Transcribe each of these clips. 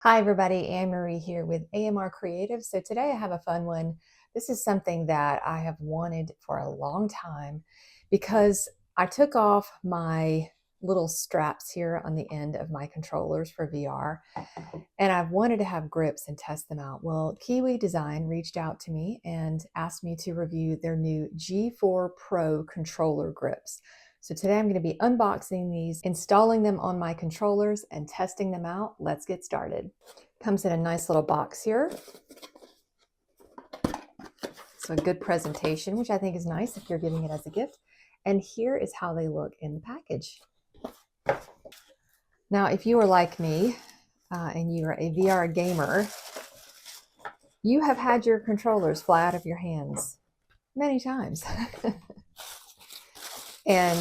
Hi everybody, Anne-Marie here with AMR Creative. So today I have a fun one. This is something that I have wanted for a long time because I took off my little straps here on the end of my controllers for VR, and I've wanted to have grips and test them out. Well, Kiwi Design reached out to me and asked me to review their new G4 Pro controller grips. So today I'm going to be unboxing these, installing them on my controllers, and testing them out. Let's get started. Comes in a nice little box here. So a good presentation, which I think is nice if you're giving it as a gift. And here is how they look in the package. Now, if you are like me and you are a VR gamer, you have had your controllers fly out of your hands many times. And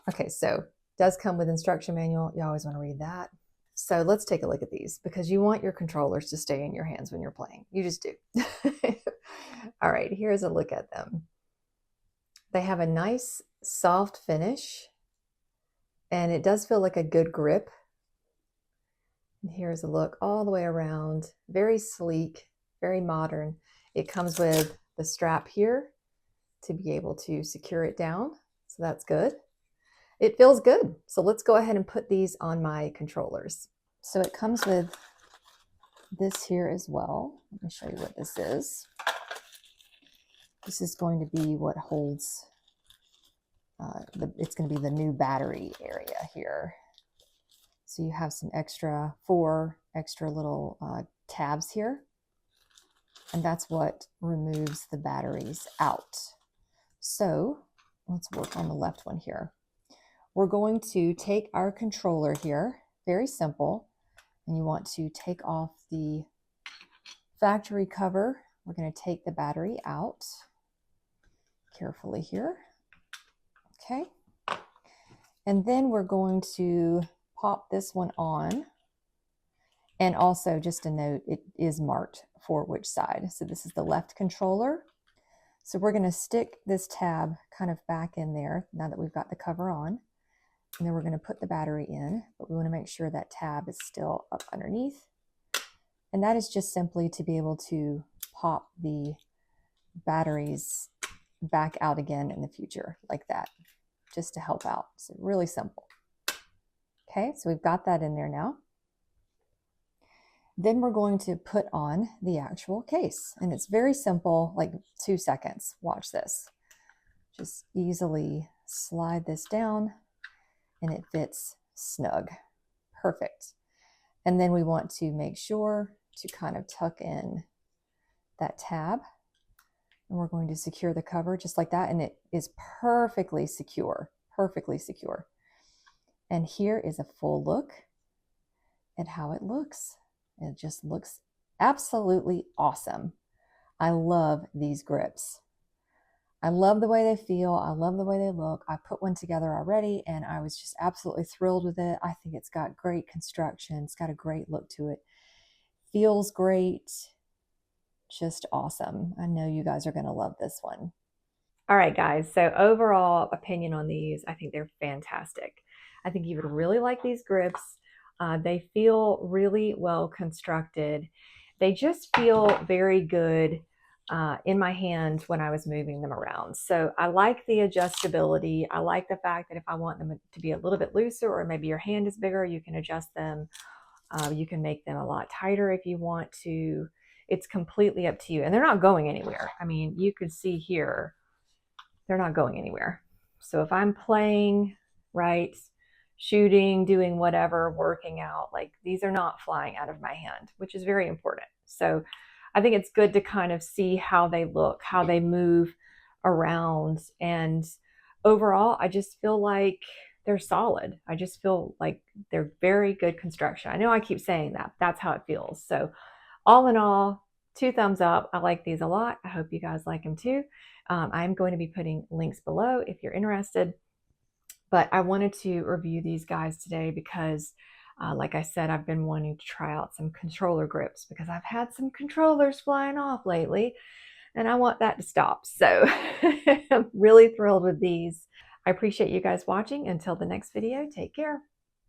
okay, so does come with instruction manual. You always want to read that. So let's take a look at these because you want your controllers to stay in your hands when you're playing. You just do. All right, here's a look at them. They have a nice soft finish and it does feel like a good grip. And here's a look all the way around. Very sleek, very modern. It comes with the strap here to be able to secure it down. So that's good. It feels good. So let's go ahead and put these on my controllers. So it comes with this here as well. Let me show you what this is. This is going to be what holds, it's going to be the new battery area here. So you have some four extra little tabs here. And that's what removes the batteries out. So let's work on the left one here. We're going to take our controller here, very simple, and you want to take off the factory cover. We're going to take the battery out carefully here. Okay. And then we're going to pop this one on. And also, just a note, it is marked for which side. So this is the left controller. So we're going to stick this tab kind of back in there now that we've got the cover on. And then we're going to put the battery in, but we want to make sure that tab is still up underneath. And that is just simply to be able to pop the batteries back out again in the future like that, just to help out. So really simple. Okay, so we've got that in there now. Then we're going to put on the actual case. And it's very simple, like 2 seconds. Watch this. Just easily slide this down and it fits snug. Perfect. And then we want to make sure to kind of tuck in that tab. And we're going to secure the cover just like that. And it is perfectly secure, perfectly secure. And here is a full look at how it looks. It just looks absolutely awesome. I love these grips. I love the way they feel. I love the way they look. I put one together already and I was just absolutely thrilled with it. I think it's got great construction. It's got a great look to it. Feels great. Just awesome. I know you guys are going to love this one. All right, guys. So overall opinion on these, I think they're fantastic. I think you would really like these grips. They feel really well constructed. They just feel very good in my hand when I was moving them around. So I like the adjustability. I like the fact that if I want them to be a little bit looser or maybe your hand is bigger, you can adjust them. You can make them a lot tighter if you want to. It's completely up to you. And they're not going anywhere. I mean, you could see here, they're not going anywhere. So if I'm playing, right, shooting, doing whatever, working out, like these are not flying out of my hand, which is very important. So I think it's good to kind of see how they look, how they move around. And overall, I just feel like they're solid. I just feel like they're very good construction. I know I keep saying that. That's how it feels. So all in all, 2 thumbs up. I like these a lot. I hope you guys like them too. I'm going to be putting links below if you're interested. But I wanted to review these guys today because like I said, I've been wanting to try out some controller grips because I've had some controllers flying off lately and I want that to stop. So I'm really thrilled with these. I appreciate you guys watching. Until the next video, take care.